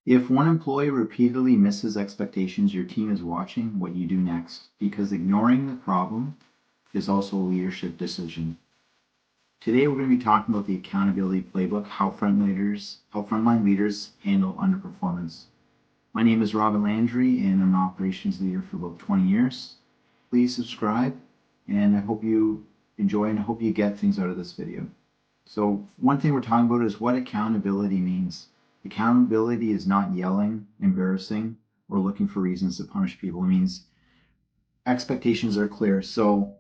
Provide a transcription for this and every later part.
If one employee repeatedly misses expectations, your team is watching what you do next because ignoring the problem is also a leadership decision. Today we're going to be talking about the accountability playbook, how frontline leaders handle underperformance. My name is Robin Landry and I'm an operations leader for about 20 years. Please subscribe and I hope you enjoy and I hope you get things out of this video. So one thing we're talking about is what accountability means. Accountability is not yelling, embarrassing, or looking for reasons to punish people. It means expectations are clear. So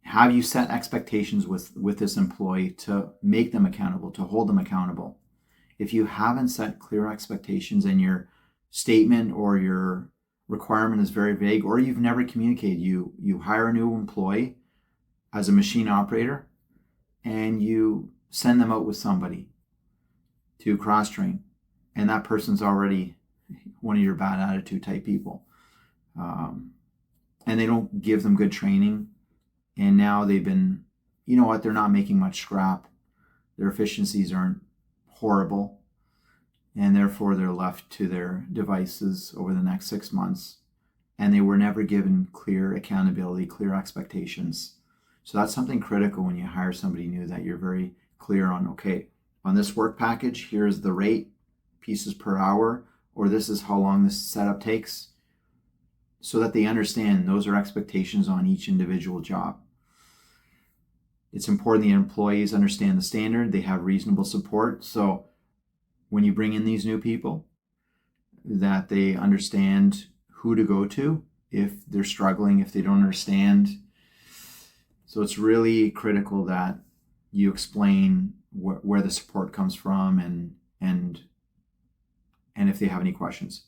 have you set expectations with this employee to make them accountable, to hold them accountable? If you haven't set clear expectations and your statement or your requirement is very vague, or you've never communicated, you hire a new employee as a machine operator and you send them out with somebody to cross-train, and that person's already one of your bad attitude type people, and they don't give them good training, and now they've been, you know what, they're not making much scrap, their efficiencies aren't horrible, and therefore they're left to their devices over the next 6 months, and they were never given clear accountability, clear expectations. So that's something critical when you hire somebody new, that you're very clear on, okay, on this work package, here's the rate, pieces per hour, or this is how long this setup takes, so that they understand those are expectations on each individual job. It's important the employees understand the standard, they have reasonable support, so when you bring in these new people, that they understand who to go to if they're struggling, if they don't understand. So it's really critical that you explain where the support comes from and if they have any questions.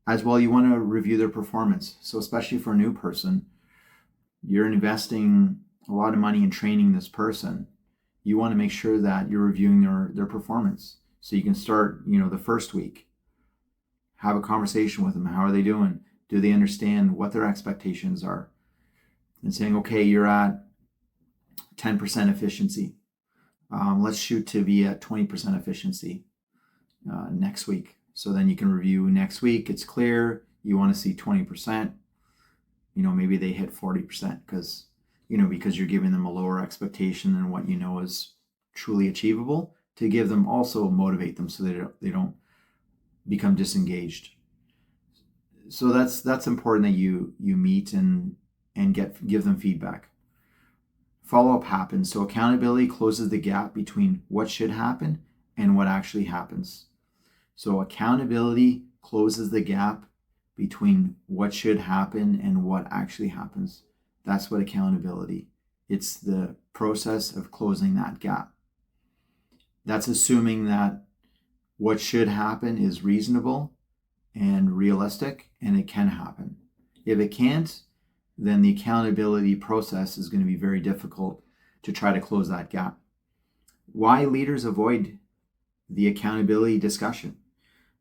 As well, you want to review their performance. So especially for a new person, you're investing a lot of money in training this person. You want to make sure that you're reviewing their performance. So you can start, the first week, have a conversation with them. How are they doing? Do they understand what their expectations are? And saying, okay, you're at 10% efficiency. Let's shoot to be at 20% efficiency next week. So then you can review next week. It's clear you want to see 20%. Maybe they hit 40% because you're giving them a lower expectation than what is truly achievable, to give them, also motivate them so they don't become disengaged. So that's important that you meet and give them feedback. Follow-up happens. So accountability closes the gap between what should happen and what actually happens. So accountability closes the gap between what should happen and what actually happens. That's what accountability. It's the process of closing that gap. That's assuming that what should happen is reasonable and realistic, and it can happen. If it can't, then the accountability process is going to be very difficult to try to close that gap. Why leaders avoid the accountability discussion?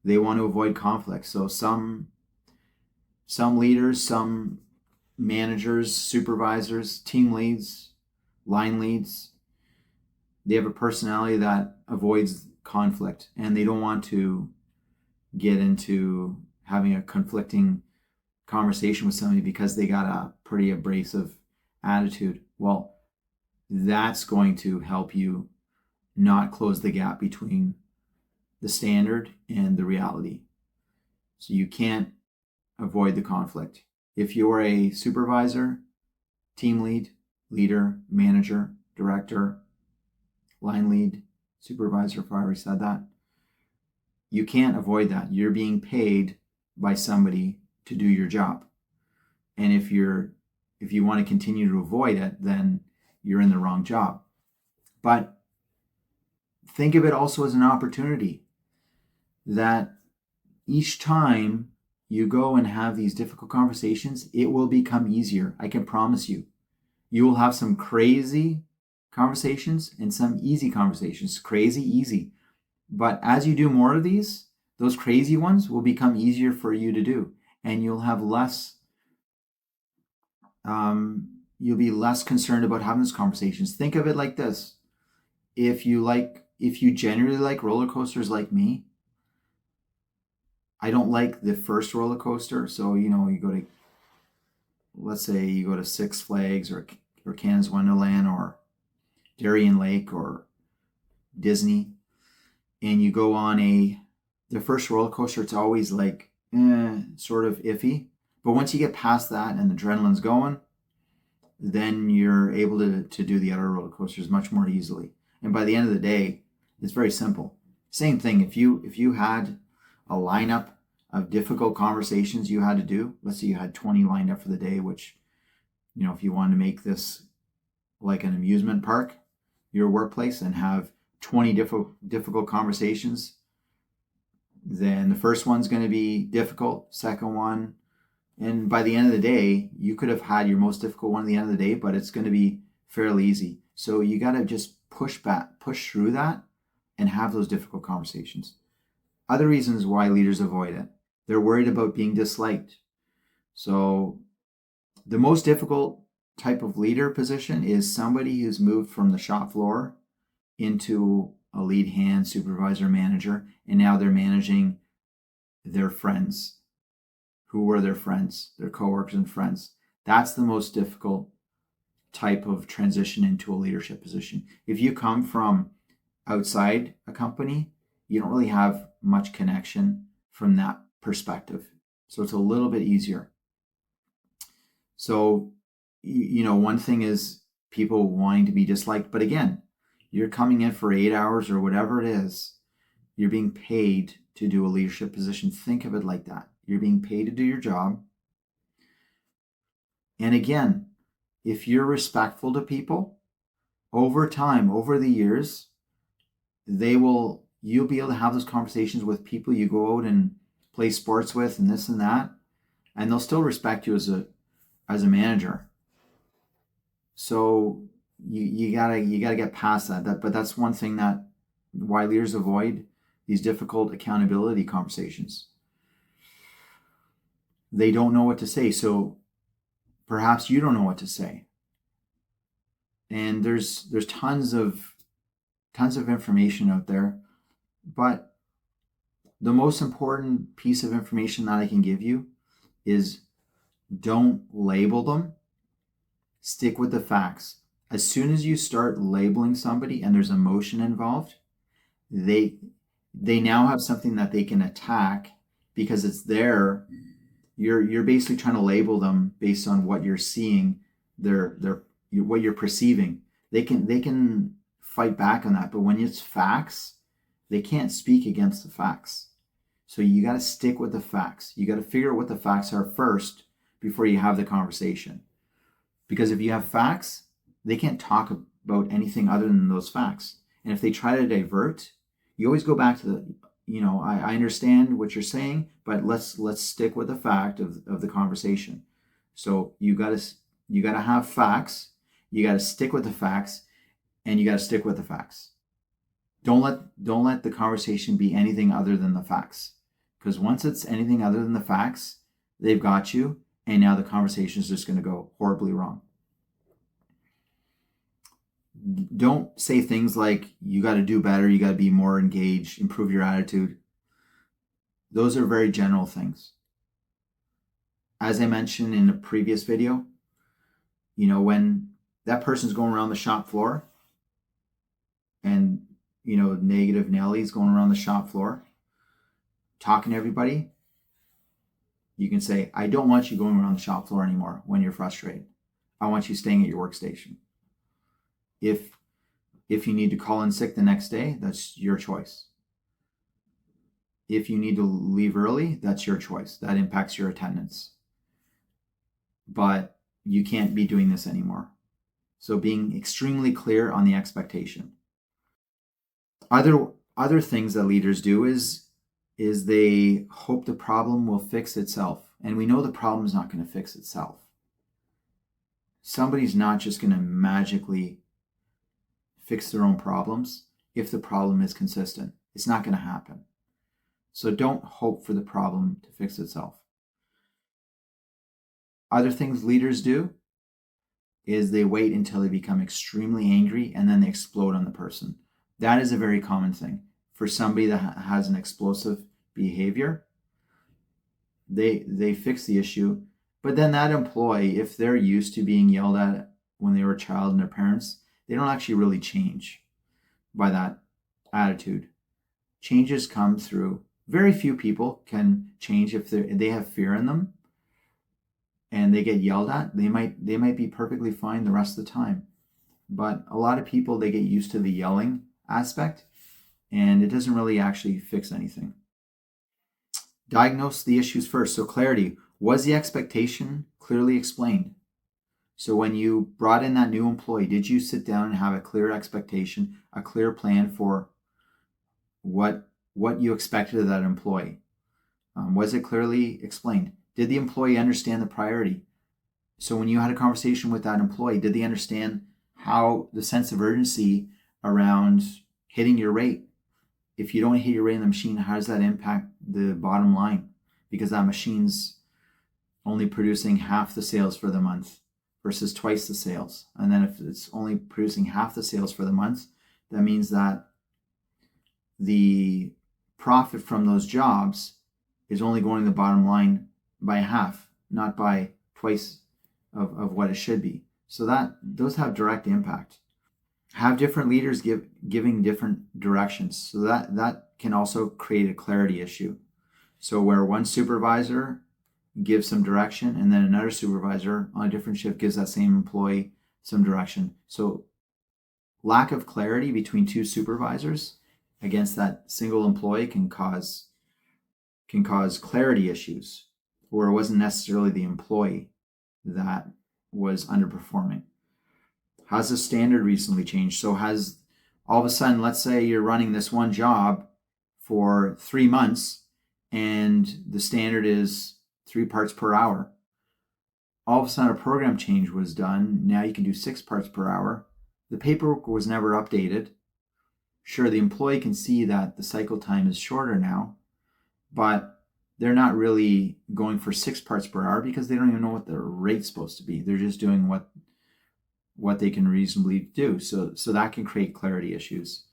They want to avoid conflict. So some leaders, some managers, supervisors, team leads, line leads, they have a personality that avoids conflict, and they don't want to get into having a conflicting conversation with somebody because they got a pretty abrasive attitude. Well, that's going to help you not close the gap between the standard and the reality. So you can't avoid the conflict. If you're a supervisor, team lead, leader, manager, director, line lead, supervisor, if I already said that, you can't avoid that. You're being paid by somebody to do your job. And if you want to continue to avoid it, then you're in the wrong job. But think of it also as an opportunity, that each time you go and have these difficult conversations, it will become easier. I can promise you. You will have some crazy conversations and some easy conversations. Crazy, easy. But as you do more of these, those crazy ones will become easier for you to do. And you'll have less, you'll be less concerned about having those conversations. Think of it like this. If you genuinely like roller coasters like me, I don't like the first roller coaster. So, you go to, let's say you go to Six Flags or Canada's Wonderland or Darien Lake or Disney, and you go on the first roller coaster, it's always like sort of iffy. But once you get past that and the adrenaline's going, then you're able to do the other roller coasters much more easily. And by the end of the day, it's very simple. Same thing. If you had a lineup of difficult conversations you had to do, let's say you had 20 lined up for the day, which, if you wanted to make this like an amusement park, your workplace, and have 20 difficult conversations, then the first one's going to be difficult, second one, and by the end of the day, you could have had your most difficult one at the end of the day, but it's going to be fairly easy. So you got to just push through that and have those difficult conversations. Other reasons why leaders avoid it. They're worried about being disliked. So the most difficult type of leader position is somebody who's moved from the shop floor into a lead hand, supervisor, manager, and now they're managing their friends. Who were their friends, their coworkers and friends. That's the most difficult type of transition into a leadership position. If you come from outside a company, you don't really have much connection from that perspective. So it's a little bit easier. So, one thing is people wanting to be disliked, but again, you're coming in for 8 hours or whatever it is, you're being paid to do a leadership position. Think of it like that. You're being paid to do your job. And again, if you're respectful to people, over time, over the years, you'll be able to have those conversations with people you go out and play sports with and this and that, and they'll still respect you as a manager. So you gotta get past that. But that's one thing why leaders avoid these difficult accountability conversations. They don't know what to say. So perhaps you don't know what to say. And there's tons of information out there. But the most important piece of information that I can give you is don't label them. Stick with the facts. As soon as you start labeling somebody and there's emotion involved, they now have something that they can attack because it's there. You're basically trying to label them based on what you're seeing, what you're perceiving. They can fight back on that, but when it's facts, they can't speak against the facts. So you got to stick with the facts. You got to figure out what the facts are first before you have the conversation. Because if you have facts, they can't talk about anything other than those facts. And if they try to divert, you always go back to I understand what you're saying, but let's stick with the fact of the conversation. So you gotta have facts, you gotta stick with the facts, and you gotta stick with the facts. Don't let the conversation be anything other than the facts. Because once it's anything other than the facts, they've got you, and now the conversation is just gonna go horribly wrong. Don't say things like, you got to do better, you got to be more engaged, improve your attitude. Those are very general things. As I mentioned in a previous video, when that person's going around the shop floor and, negative Nelly's going around the shop floor talking to everybody, you can say, I don't want you going around the shop floor anymore when you're frustrated. I want you staying at your workstation. If you need to call in sick the next day, that's your choice. If you need to leave early, that's your choice. That impacts your attendance. But you can't be doing this anymore. So being extremely clear on the expectation. Other things that leaders do is they hope the problem will fix itself. And we know the problem is not going to fix itself. Somebody's not just going to magically fix their own problems if the problem is consistent. It's not going to happen. So don't hope for the problem to fix itself. Other things leaders do is they wait until they become extremely angry and then they explode on the person. That is a very common thing. For somebody that has an explosive behavior, they fix the issue. But then that employee, if they're used to being yelled at when they were a child and their parents, they don't actually really change by that attitude. Changes come through. Very few people can change if they have fear in them and they get yelled at. They might be perfectly fine the rest of the time. But a lot of people, they get used to the yelling aspect and it doesn't really actually fix anything. Diagnose the issues first. So clarity, was the expectation clearly explained? So when you brought in that new employee, did you sit down and have a clear expectation, a clear plan for what you expected of that employee? Was it clearly explained? Did the employee understand the priority? So when you had a conversation with that employee, did they understand how the sense of urgency around hitting your rate? If you don't hit your rate in the machine, how does that impact the bottom line? Because that machine's only producing half the sales for the month versus twice the sales. And then if it's only producing half the sales for the month, that means that the profit from those jobs is only going to the bottom line by half, not by twice of what it should be. So that those have direct impact. Have different leaders giving different directions. So that can also create a clarity issue. So where one supervisor gives some direction and then another supervisor on a different shift gives that same employee some direction. So lack of clarity between two supervisors against that single employee can cause clarity issues, where it wasn't necessarily the employee that was underperforming. Has the standard recently changed? So has all of a sudden, let's say you're running this one job for 3 months and the standard is 3 parts per hour. All of a sudden a program change was done. Now you can do 6 parts per hour. The paperwork was never updated. Sure, the employee can see that the cycle time is shorter now, but they're not really going for 6 parts per hour because they don't even know what their rate's supposed to be. They're just doing what they can reasonably do. So that can create clarity issues.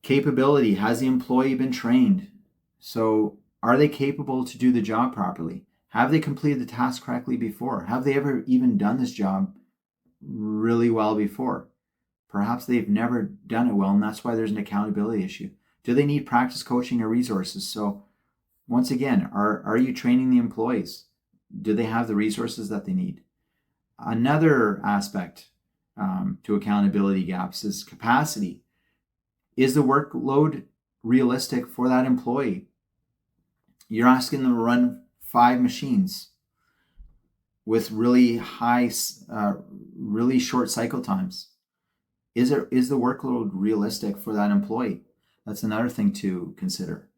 Capability, has the employee been trained? So are they capable to do the job properly? Have they completed the task correctly before? Have they ever even done this job really well before? Perhaps they've never done it well, and that's why there's an accountability issue. Do they need practice coaching or resources? So once again, are you training the employees? Do they have the resources that they need? Another aspect to accountability gaps is capacity. Is the workload realistic for that employee? You're asking them to run 5 machines with really high, really short cycle times. Is the workload realistic for that employee? That's another thing to consider.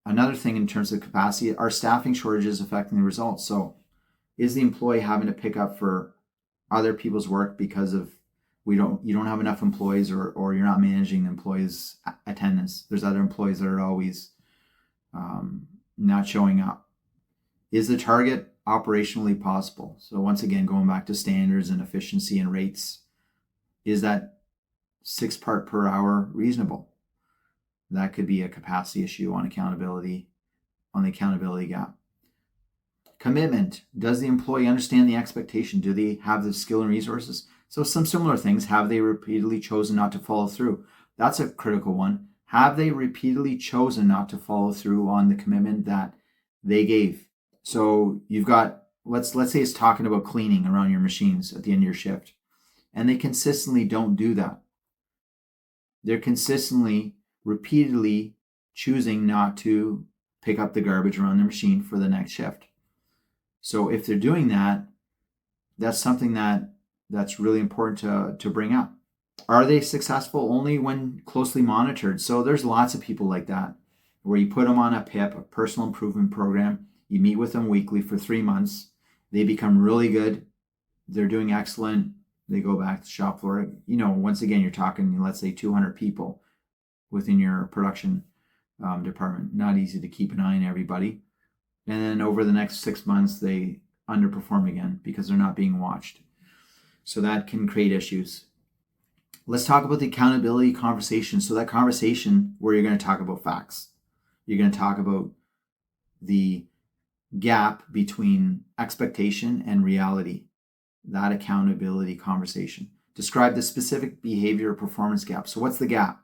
Another thing in terms of capacity, are staffing shortages affecting the results? So is the employee having to pick up for other people's work because of you don't have enough employees, or you're not managing the employees' attendance? There's other employees that are always not showing up. Is the target operationally possible? So once again, going back to standards and efficiency and rates, is that 6 part per hour reasonable? That could be a capacity issue on the accountability gap. Commitment. Does the employee understand the expectation? Do they have the skill and resources? So some similar things. Have they repeatedly chosen not to follow through? That's a critical one. Have they repeatedly chosen not to follow through on the commitment that they gave? So you've got, let's say it's talking about cleaning around your machines at the end of your shift, and they consistently don't do that. They're consistently, repeatedly choosing not to pick up the garbage around their machine for the next shift. So if they're doing that, that's something that's really important to bring up. Are they successful only when closely monitored? So there's lots of people like that, where you put them on a PIP, a personal improvement program. You meet with them weekly for 3 months. They become really good. They're doing excellent. They go back to the shop floor. Once again, you're talking, let's say 200 people within your production department. Not easy to keep an eye on everybody. And then over the next 6 months, they underperform again because they're not being watched. So that can create issues. Let's talk about the accountability conversation. So that conversation where you're going to talk about facts. You're going to talk about the gap between expectation and reality, that accountability conversation. Describe the specific behavior or performance gap. So what's the gap?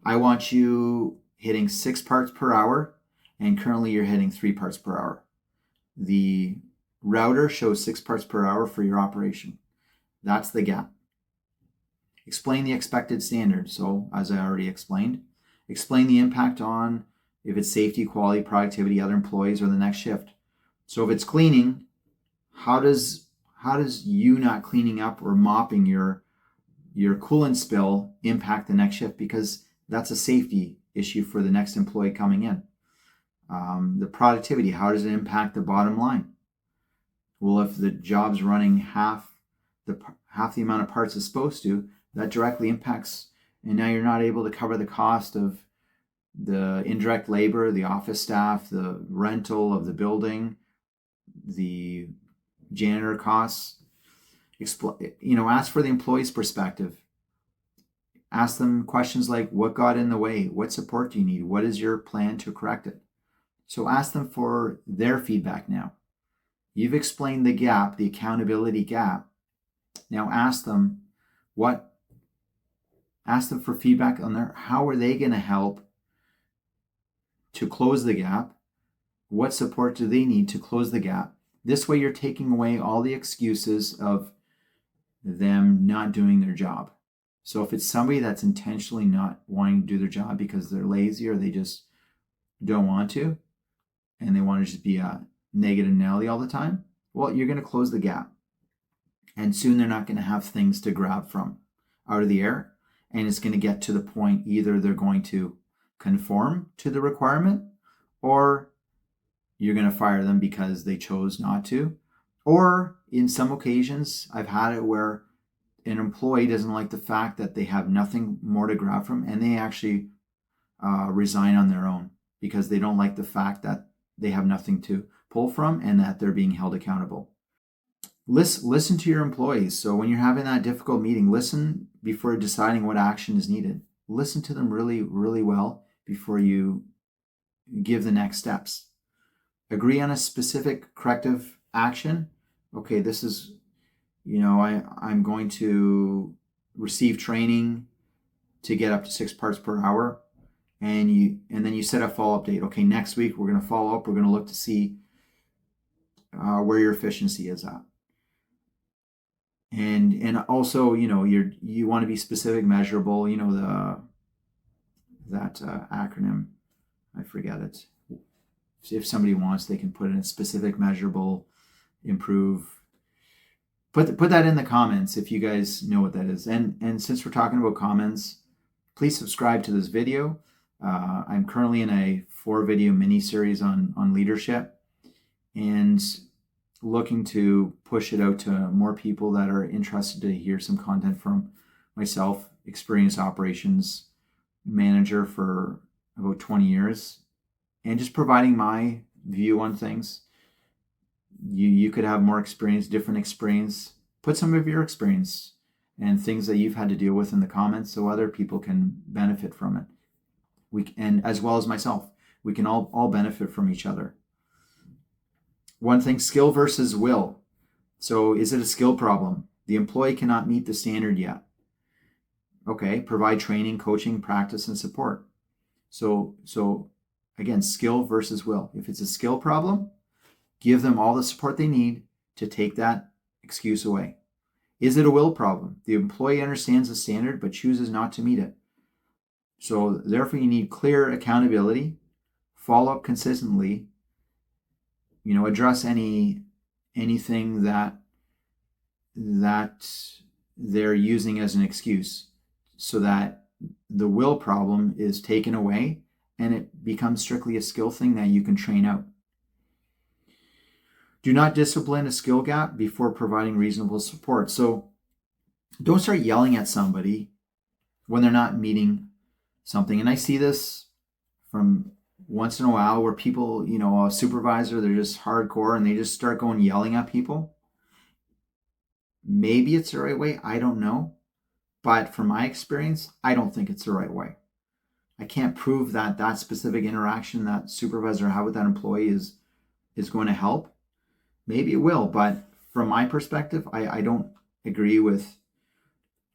I want you hitting 6 parts per hour, and currently you're hitting 3 parts per hour. The router shows 6 parts per hour for your operation. That's the gap. Explain the expected standard. So as I already explained, explain the impact on if it's safety, quality, productivity, other employees, or the next shift. So if it's cleaning, how does you not cleaning up or mopping your coolant spill impact the next shift? Because that's a safety issue for the next employee coming in. The productivity, how does it impact the bottom line? Well, if the job's running half the amount of parts it's supposed to, that directly impacts, and now you're not able to cover the cost of the indirect labor, the office staff, the rental of the building, the janitor costs. Ask for the employee's perspective. Ask them questions like, what got in the way? What support do you need? What is your plan to correct it? So ask them for their feedback now. You've explained the gap, the accountability gap. Now ask them for feedback on how are they going to help to close the gap? What support do they need to close the gap? This way you're taking away all the excuses of them not doing their job. So if it's somebody that's intentionally not wanting to do their job because they're lazy or they just don't want to, and they want to just be a negative Nelly all the time, well, you're going to close the gap. And soon they're not going to have things to grab from out of the air. And it's going to get to the point either they're going to conform to the requirement, or you're going to fire them because they chose not to. Or in some occasions, I've had it where an employee doesn't like the fact that they have nothing more to grab from, and they actually resign on their own because they don't like the fact that they have nothing to pull from and that they're being held accountable. Listen to your employees. So when you're having that difficult meeting, listen before deciding what action is needed. Listen to them really, really well before you give the next steps. Agree on a specific corrective action. Okay, this is, I'm going to receive training to get up to 6 parts per hour. And then you set a follow-up date. Okay, next week we're going to follow up. We're going to look to see where your efficiency is at. And also, you want to be specific, measurable. That acronym, I forget it. If somebody wants, they can put in a specific, measurable, improve. Put that in the comments if you guys know what that is. And since we're talking about comments, please subscribe to this video. I'm currently in a 4-video mini-series on leadership and looking to push it out to more people that are interested to hear some content from myself, experienced operations manager for about 20 years, and just providing my view on things. You could have more experience, different experience. Put some of your experience and things that you've had to deal with in the comments so other people can benefit from it. And as well as myself, we can all benefit from each other. One thing, skill versus will. So is it a skill problem? The employee cannot meet the standard yet. Okay, provide training, coaching, practice, and support. So again, skill versus will. If it's a skill problem, give them all the support they need to take that excuse away. Is it a will problem? The employee understands the standard but chooses not to meet it. So therefore you need clear accountability, follow up consistently, address anything that they're using as an excuse so that the will problem is taken away and it becomes strictly a skill thing that you can train out. Do not discipline a skill gap before providing reasonable support. So don't start yelling at somebody when they're not meeting something. And I see this from once in a while where people, a supervisor, they're just hardcore and they just start going yelling at people. Maybe it's the right way. I don't know. But from my experience, I don't think it's the right way. I can't prove that specific interaction that supervisor had with that employee is is going to help, maybe it will. But from my perspective, I don't agree with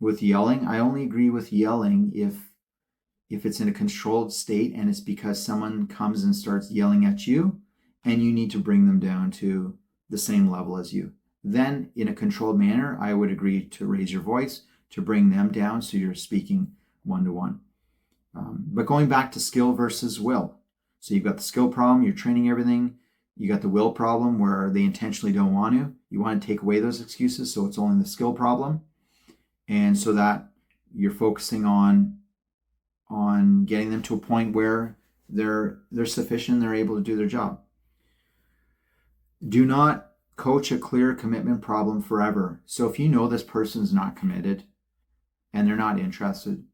yelling. I only agree with yelling if it's in a controlled state and it's because someone comes and starts yelling at you and you need to bring them down to the same level as you. Then in a controlled manner, I would agree to raise your voice to bring them down so you're speaking one-to-one. But going back to skill versus will. So you've got the skill problem, you're training everything. You got the will problem where they intentionally don't want to. You want to take away those excuses so it's only the skill problem. And so that you're focusing on getting them to a point where they're sufficient, they're able to do their job. Do not coach a clear commitment problem forever. So if you know this person's not committed and they're not interested,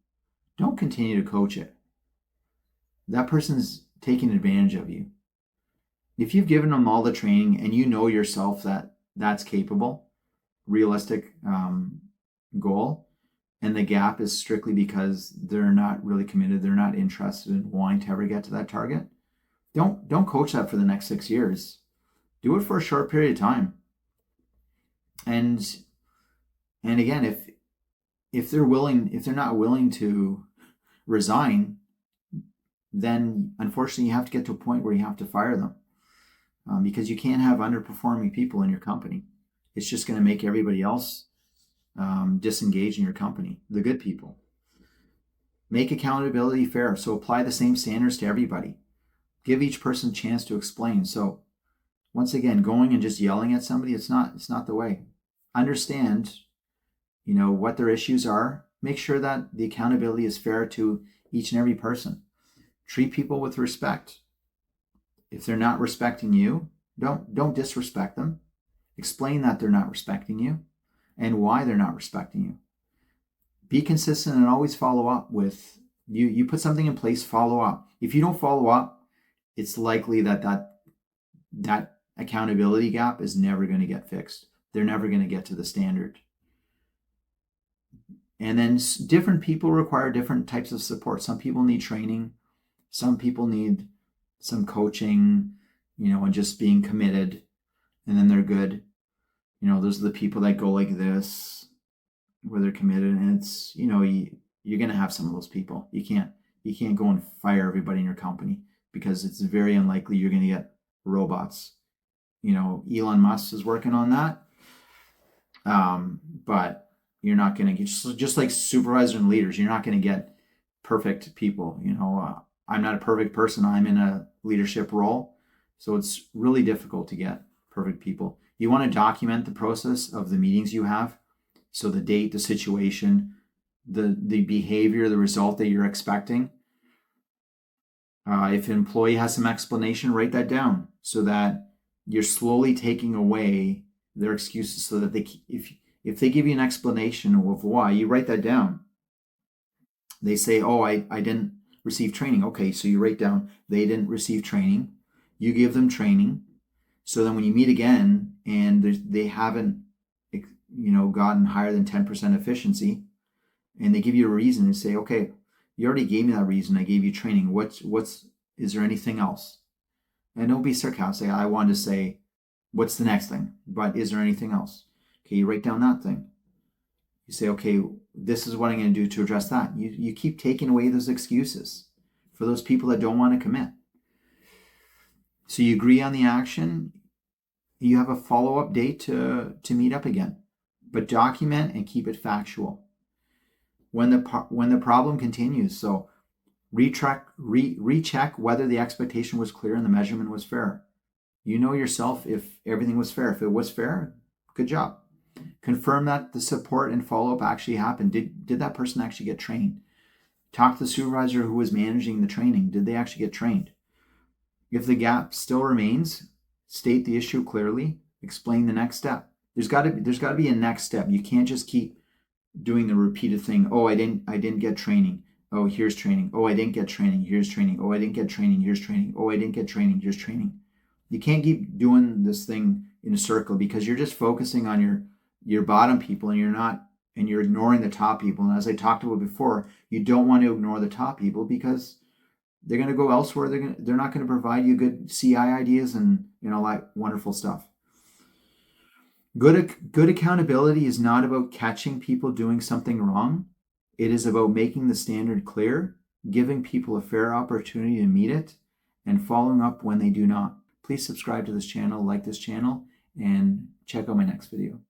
don't continue to coach it. That person's taking advantage of you. If you've given them all the training and you know yourself that that's capable, realistic goal, and the gap is strictly because they're not really committed, they're not interested in wanting to ever get to that target, don't coach that for the next 6 years. Do it for a short period of time. And again, if they're not willing to resign, then unfortunately you have to get to a point where you have to fire them, because you can't have underperforming people in your company. It's just going to make everybody else disengage in your company, the good people. Make accountability fair. So apply the same standards to everybody. Give each person a chance to explain. So once again, going and just yelling at somebody, it's not the way. Understand, what their issues are. Make sure that the accountability is fair to each and every person. Treat people with respect. If they're not respecting you, don't disrespect them. Explain that they're not respecting you and why they're not respecting you. Be consistent and always follow up with you put something in place, follow up. If you don't follow up, it's likely that accountability gap is never going to get fixed. They're never going to get to the standard. And then different people require different types of support. Some people need training. Some people need some coaching, and just being committed, and then they're good. Those are the people that go like this, where they're committed, and it's, you're going to have some of those people. You can't go and fire everybody in your company because it's very unlikely you're going to get robots. Elon Musk is working on that. But you're not going to get, just like supervisors and leaders, you're not going to get perfect people. I'm not a perfect person. I'm in a leadership role. So it's really difficult to get perfect people. You want to document the process of the meetings you have. So the date, the situation, the behavior, the result that you're expecting. If an employee has some explanation, write that down so that you're slowly taking away their excuses, so that if they give you an explanation of why, you write that down. They say, oh, I didn't receive training. Okay, so you write down they didn't receive training. You give them training. So then when you meet again and they haven't gotten higher than 10% efficiency, and they give you a reason and say, okay, you already gave me that reason. I gave you training. Is there anything else? And don't be sarcastic. I want to say, what's the next thing? But is there anything else? Okay, you write down that thing. You say, okay, this is what I'm going to do to address that. You keep taking away those excuses for those people that don't want to commit. So you agree on the action. You have a follow-up date to meet up again. But document and keep it factual. When the problem continues, so recheck whether the expectation was clear and the measurement was fair. You know yourself if everything was fair. If it was fair, good job. Confirm that the support and follow-up actually happened. Did that person actually get trained? Talk to the supervisor who was managing the training. Did they actually get trained? If the gap still remains, state the issue clearly. Explain the next step. There's got to be a next step. You can't just keep doing the repeated thing. Oh, I didn't get training. Oh, here's training. Oh, I didn't get training. Here's training. Oh, I didn't get training. Here's training. Oh, I didn't get training. Here's training. You can't keep doing this thing in a circle, because you're just focusing on your bottom people, and you're ignoring the top people. And as I talked about before, you don't want to ignore the top people because they're going to go elsewhere. They're not going to provide you good CI ideas and all that wonderful stuff. Good accountability is not about catching people doing something wrong. It is about making the standard clear, giving people a fair opportunity to meet it, and following up when they do not. Please subscribe to this channel, like this channel, and check out my next video.